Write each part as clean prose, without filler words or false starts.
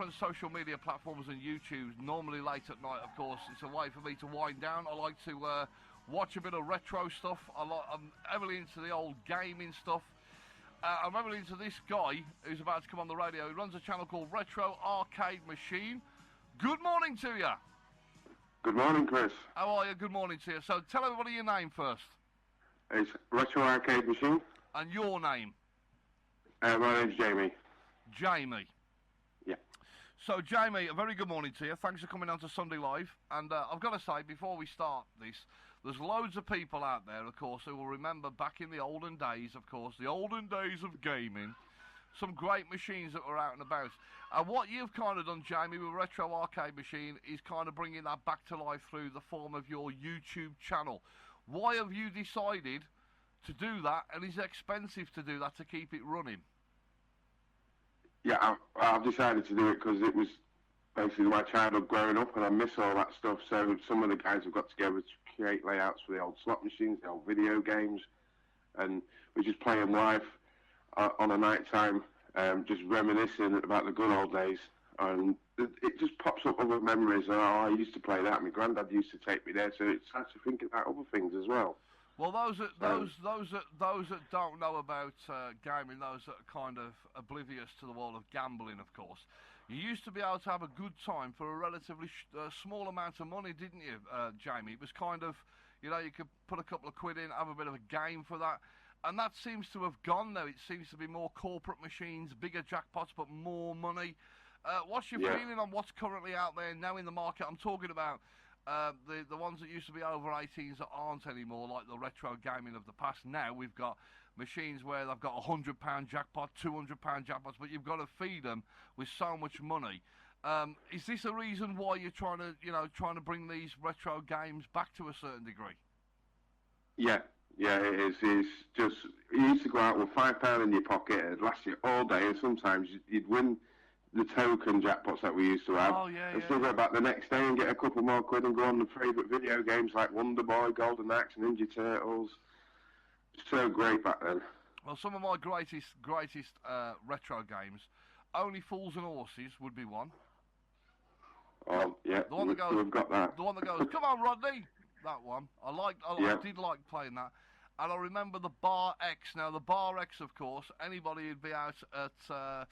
different social media platforms and YouTube. Normally late at night, of course. It's a way for me to wind down. I like to watch a bit of retro stuff. I'm heavily into the old gaming stuff. I'm heavily into this guy who's about to come on the radio. He runs a channel called Retro Arcade Machine. Good morning to you. Good morning, Chris. How are you? Good morning to you. So tell everybody your name first. It's Retro Arcade Machine. And your name? My name's Jamie. Jamie. Yeah. So, Jamie, a very good morning to you. Thanks for coming on to Sunday Live. And I've got to say, before we start this, there's loads of people out there, of course, who will remember back in the olden days, of course, the olden days of gaming, some great machines that were out and about. And what you've kind of done, Jamie, with Retro Arcade Machine is kind of bringing that back to life through the form of your YouTube channel. Why have you decided to do that, and is it expensive to do that to keep it running? Yeah, I've decided to do it because it was basically my childhood growing up, and I miss all that stuff. So some of the guys have got together to create layouts for the old slot machines, the old video games, and we just play them live on a night time, just reminiscing about the good old days. And it just pops up other memories. Oh, I used to play that. My granddad used to take me there. So it starts to think about other things as well. Well, those that don't know about gaming, those that are kind of oblivious to the world of gambling, of course, you used to be able to have a good time for a relatively small amount of money, didn't you, Jamie? It was kind of, you know, you could put a couple of quid in, have a bit of a game for that, and that seems to have gone now. It seems to be more corporate machines, bigger jackpots, but more money. What's your feeling on what's currently out there now in the market? I'm talking about the ones that used to be over 18s that aren't anymore, like the retro gaming of the past. Now we've got machines where they've got £100 jackpot, £200 jackpots, but you've got to feed them with so much money. Is this a reason why you're trying to bring these retro games back to a certain degree? Yeah, it is. It's just, you used to go out with £5 in your pocket, it'd last you all day, and sometimes you'd win the token jackpots that we used to have. Oh, yeah, and still go back the next day and get a couple more quid and go on the favourite video games like Wonder Boy, Golden Axe, Ninja Turtles. So great back then. Well, some of my greatest retro games, Only Fools and Horses would be one. Oh, yeah, the one that goes, we've got that. The one that goes, come on, Rodney! That one. I did like playing that. And I remember the Bar X. Now, the Bar X, of course, anybody who'd be out at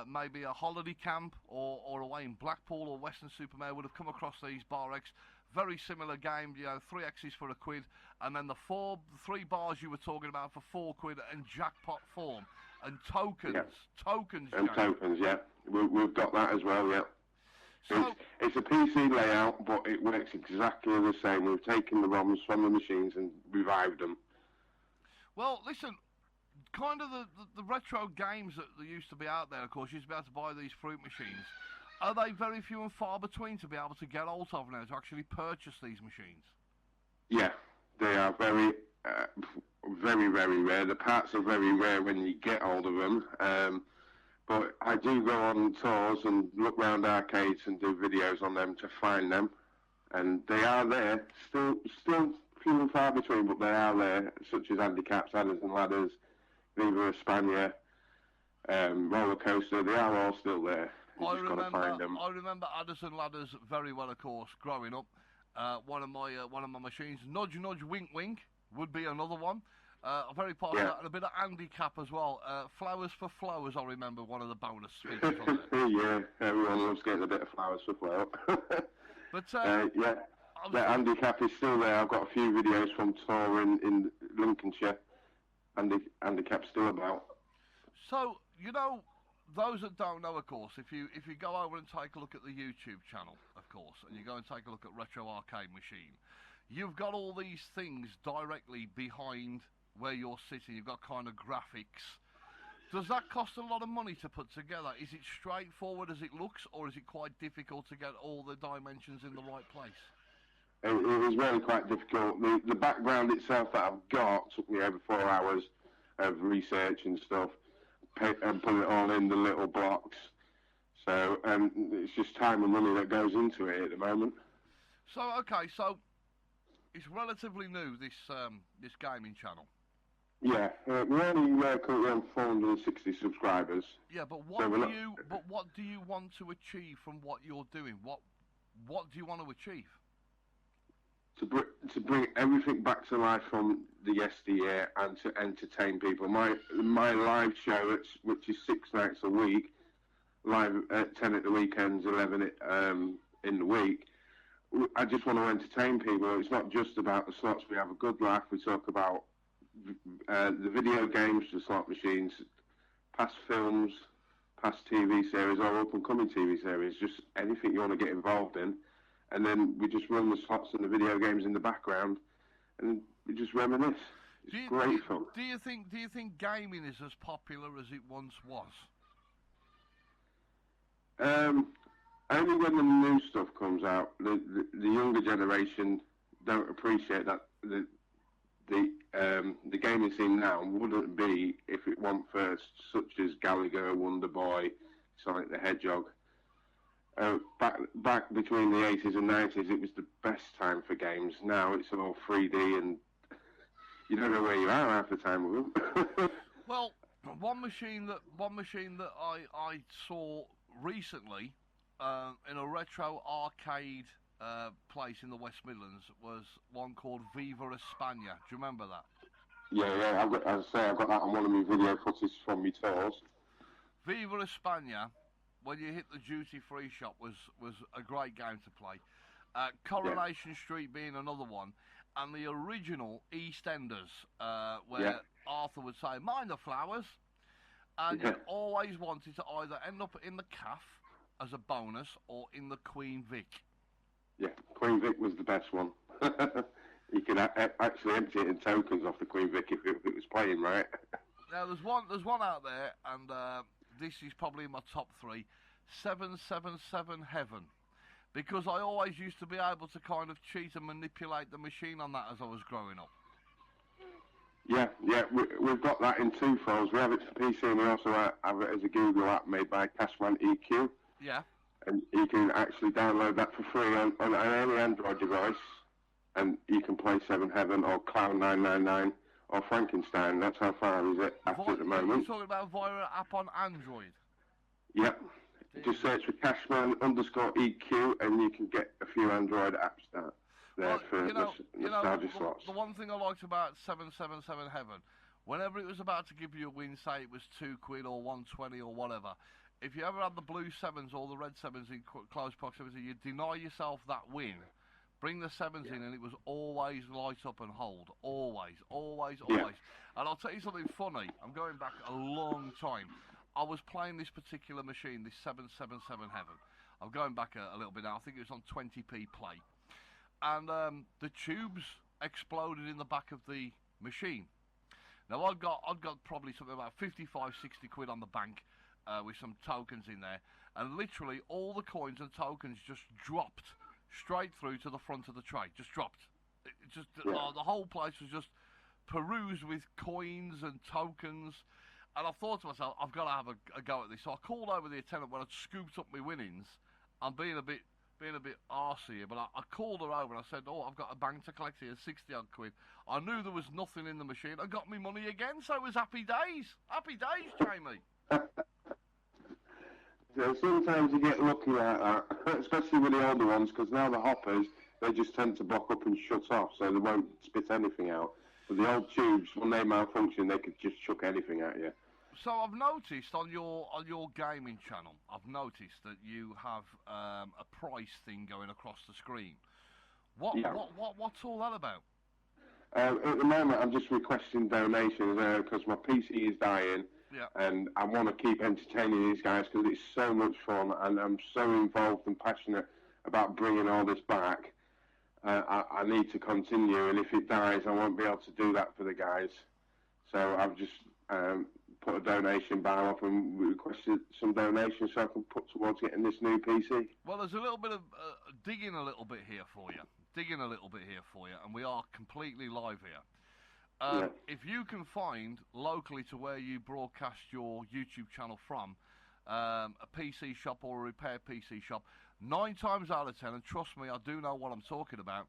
maybe a holiday camp or away in Blackpool or Weston-super-Mare would have come across these Bar X. Very similar game, you know, 3 X's for a quid, and then the 3 bars you were talking about for 4 quid and jackpot form and tokens. Yeah. Tokens, and James. Tokens, yeah. We've got that as well, yeah. So, it's a PC layout, but it works exactly the same. We've taken the ROMs from the machines and revived them. Well, listen, kind of the retro games that used to be out there, of course, you used to be able to buy these fruit machines. Are they very few and far between to be able to get hold of now, to actually purchase these machines? Yeah, they are very, very, very rare. The parts are very rare when you get hold of them. But I do go on tours and look round arcades and do videos on them to find them. And they are there, still few and far between, but they are there, such as handicaps, ladders and ladders, Viva España, roller coaster. They are all still there. I remember Adders and Ladders very well, of course, growing up. One of my machines, Nudge Nudge Wink Wink, would be another one. Very popular, and a bit of handicap as well. Flowers for Flowers, I remember one of the bonus features on it. Yeah, everyone loves getting a bit of flowers for flower. But yeah, that handicap is still there. I've got a few videos from tour in Lincolnshire. Handicap's still about. So, you know, those that don't know, of course, if you go over and take a look at the YouTube channel, of course, and you go and take a look at Retro Arcade Machine, you've got all these things directly behind where you're sitting. You've got kind of graphics. Does that cost a lot of money to put together? Is it straightforward as it looks, or is it quite difficult to get all the dimensions in the right place? It was really quite difficult. The background itself that I've got took me over 4 hours of research and stuff, and put it all in the little blocks. So it's just time and money that goes into it at the moment. So, okay, so it's relatively new, this gaming channel. Yeah, we're only currently on 460 subscribers. Yeah, but So what do you want to achieve from what you're doing? What do you want to achieve? to bring everything back to life from the yesteryear and to entertain people. My live show, which is 6 nights a week, live at 10 at the weekends, 11 in the week. I just want to entertain people. It's not just about the slots. We have a good laugh. We talk about the video games, the slot machines, past films, past TV series, or up and coming TV series. Just anything you want to get involved in. And then we just run the slots and the video games in the background, and we just reminisce. It's great fun. Do you think gaming is as popular as it once was? Only when the new stuff comes out, the younger generation don't appreciate that the gaming scene now wouldn't be if it weren't for such as Gallagher, Wonder Boy, Sonic the Hedgehog. Back between the 80s and 90s, it was the best time for games. Now it's all 3D and you don't know where you are half the time with them. Well, one machine that I saw recently in a retro arcade place in the West Midlands was one called Viva España. Do you remember that? Yeah. I've got that on one of my video footage from my tours. Viva España, when you hit the duty-free shop, was a great game to play. Coronation Street being another one, and the original EastEnders, where Arthur would say, "Mind the flowers," and you always wanted to either end up in the calf as a bonus or in the Queen Vic. Yeah, Queen Vic was the best one. You could actually empty it in tokens off the Queen Vic if it was playing right. Now there's one out there, and this is probably in my top 3, 777 Heaven, because I always used to be able to kind of cheat and manipulate the machine on that as I was growing up. Yeah, we've got that in 2 files. We have it for PC and we also have it as a Google app made by Cashman EQ. Yeah. And you can actually download that for free on any Android device, and you can play 7 Heaven or Clown 999 or Frankenstein. That's how far is it at the moment. You're talking about via app on Android? Yep. Just search for Cashman_EQ and you can get a few Android apps there for nostalgia slots. The one thing I liked about 777 Heaven, whenever it was about to give you a win, say it was £2 or 120 or whatever, if you ever had the blue 7s or the red 7s in close proximity, you'd deny yourself that win, bring the 7s in, and it was always light up and hold. Always. And I'll tell you something funny. I'm going back a long time. I was playing this particular machine, this 777 Heaven. I'm going back a little bit now. I think it was on 20p play. And the tubes exploded in the back of the machine. Now, I'd got probably something about 55, 60 quid on the bank, with some tokens in there, and literally all the coins and tokens just dropped straight through to the front of the tray. Just dropped. The whole place was just perused with coins and tokens, and I thought to myself, I've got to have a go at this. So I called over the attendant when I'd scooped up my winnings. I'm being a bit arsey here, but I called her over and I said, I've got a bank to collect here, 60 odd quid. I knew there was nothing in the machine. I got me money again, so it was happy days. Happy days, Jamie. So sometimes you get lucky like that, especially with the older ones, because now the hoppers, they just tend to block up and shut off, so they won't spit anything out. But the old tubes, when they malfunction, they could just chuck anything at you. So I've noticed on your gaming channel, I've noticed that you have a price thing going across the screen. What's all that about? At the moment, I'm just requesting donations because my PC is dying. Yeah. And I want to keep entertaining these guys because it's so much fun, and I'm so involved and passionate about bringing all this back. I need to continue, and if it dies, I won't be able to do that for the guys. So I've just put a donation bar up and requested some donations so I can put towards getting this new PC. Well, there's a little bit of digging a little bit here for you, and we are completely live here. If you can find locally to where you broadcast your YouTube channel from, a PC shop or a repair PC shop, 9 times out of 10, and trust me, I do know what I'm talking about,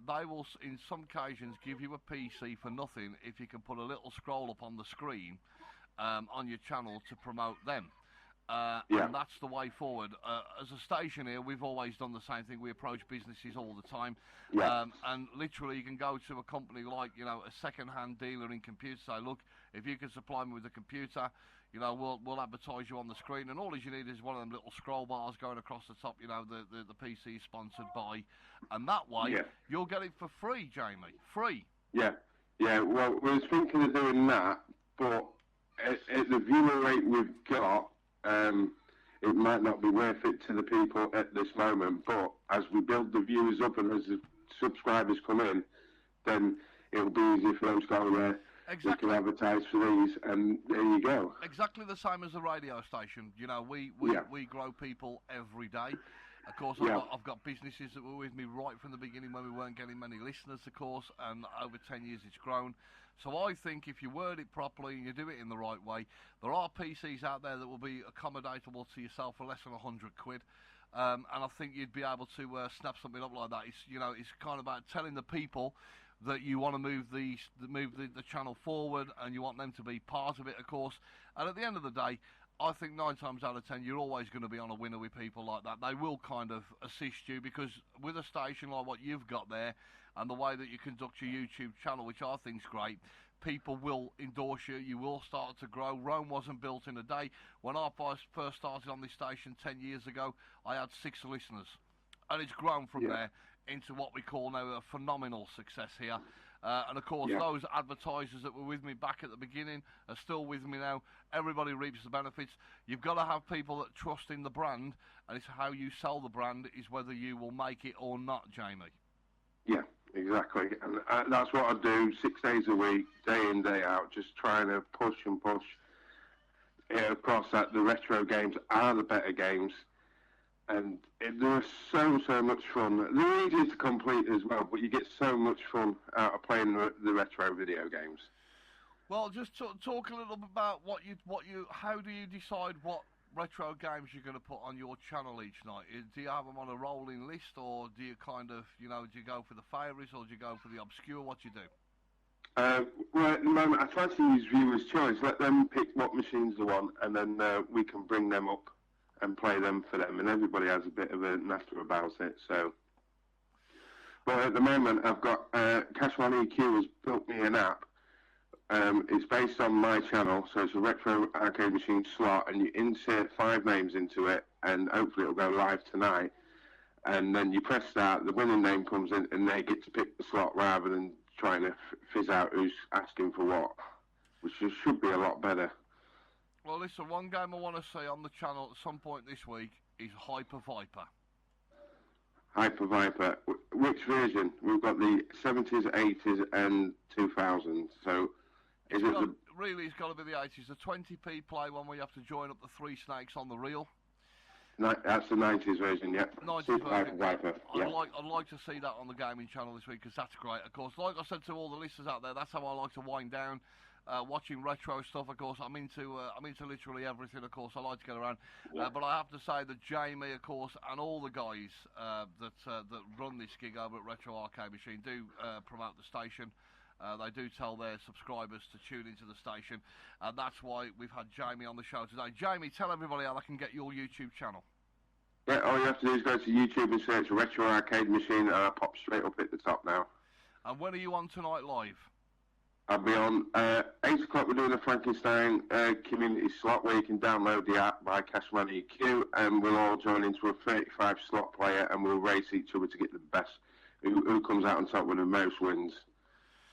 they will, in some occasions, give you a PC for nothing if you can put a little scroll up on the screen on your channel to promote them. And that's the way forward. As a station here, we've always done the same thing. We approach businesses all the time. And literally, you can go to a company like, a second-hand dealer in computers, say, look, if you can supply me with a computer, we'll advertise you on the screen. And all you need is one of them little scroll bars going across the top, the PC is sponsored by. And that way, you'll get it for free, Jamie. Free. Yeah. Well, we was thinking of doing that, but at the viewer rate we've got, it might not be worth it to the people at this moment, but as we build the viewers up and as the subscribers come in, then it'll be easy for them to go there. Exactly. We can advertise for these, and there you go. Exactly the same as a radio station. We grow people every day. Of course, I've got businesses that were with me right from the beginning when we weren't getting many listeners, of course, and over 10 years it's grown. So I think if you word it properly and you do it in the right way, there are PCs out there that will be accommodatable to yourself for less than £100. And I think you'd be able to snap something up like that. It's kind of about telling the people that you want to move the channel forward and you want them to be part of it, of course. And at the end of the day, I think 9 times out of 10, you're always going to be on a winner with people like that. They will kind of assist you because with a station like what you've got there and the way that you conduct your YouTube channel, which I think's great, people will endorse you. You will start to grow. Rome wasn't built in a day. When I first started on this station 10 years ago, I had 6 listeners. And it's grown from there into what we call now a phenomenal success here. And of course, those advertisers that were with me back at the beginning are still with me now. Everybody reaps the benefits. You've got to have people that trust in the brand, and it's how you sell the brand is whether you will make it or not, Jamie. Yeah, exactly. And that's what I do 6 days a week, day in, day out, just trying to push across that the retro games are the better games. And they're so much fun. They're easy to complete as well, but you get so much fun out of playing the retro video games. Well, just talk a little bit about how do you decide what retro games you're going to put on your channel each night? Do you have them on a rolling list, or do you kind of, do you go for the favourites, or do you go for the obscure? What do you do? Well, at the moment, I try to use viewers' choice. Let them pick what machines they want, and then we can bring them up and play them for them, and everybody has a bit of a natter about it. So, but at the moment, I've got Cash Money EQ has built me an app. It's based on my channel, so it's a retro arcade machine slot, and you insert 5 names into it, and hopefully it'll go live tonight. And then you press start, the winning name comes in, and they get to pick the slot rather than trying to fizz out who's asking for what, which should be a lot better. Well, listen, one game I want to see on the channel at some point this week is Hyper Viper. Hyper Viper. Which version? We've got the 70s, 80s, and 2000s. So, really, it's got to be the 80s. The 20p play one where you have to join up the 3 snakes on the reel. That's the 90s version, yeah. 90s Super version. Hyper Viper. Yeah. I'd like to see that on the gaming channel this week because that's great. Of course, like I said to all the listeners out there, that's how I like to wind down. Watching retro stuff, of course. I'm into literally everything, of course. I like to get around, but I have to say that Jamie, of course, and all the guys that run this gig over at Retro Arcade Machine do promote the station. They do tell their subscribers to tune into the station, and that's why we've had Jamie on the show today. Jamie, tell everybody how they can get your YouTube channel. Yeah, all you have to do is go to YouTube and search Retro Arcade Machine, and I'll pop straight up at the top now. And when are you on tonight live? I'll be on 8 o'clock. We're doing a Frankenstein community slot where you can download the app by Cash Money EQ, and we'll all join into a 35 slot player, and we'll race each other to get the best. Who comes out on top with the most wins.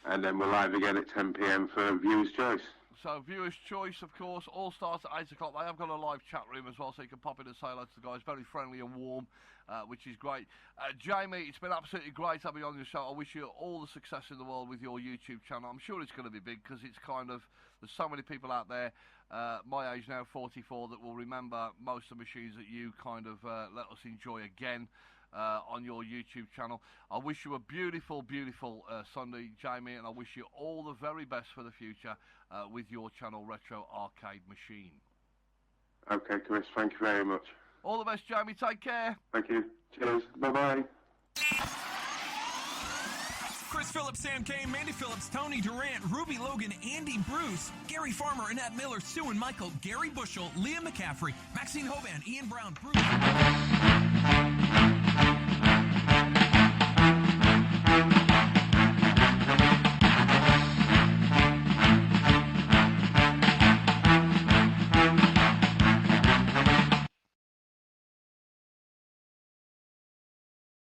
And then we're live again at 10 p.m. for Viewers' Choice. So Viewers' Choice, of course, all starts at 8 o'clock. They have got a live chat room as well, so you can pop in and say hello to the guys. Very friendly and warm, which is great. Jamie, it's been absolutely great having you on your show. I wish you all the success in the world with your YouTube channel. I'm sure it's going to be big because it's kind of, there's so many people out there, my age now, 44, that will remember most of the machines that you kind of let us enjoy again. On your YouTube channel. I wish you a beautiful, beautiful Sunday, Jamie, and I wish you all the very best for the future with your channel, Retro Arcade Machine. Okay, Chris, thank you very much. All the best, Jamie. Take care. Thank you. Cheers. Bye-bye. Chris Phillips, Sam Kane, Mandy Phillips, Tony Durant, Ruby Logan, Andy Bruce, Gary Farmer, Annette Miller, Sue and Michael, Gary Bushel, Leah McCaffrey, Maxine Hoban, Ian Brown, Bruce.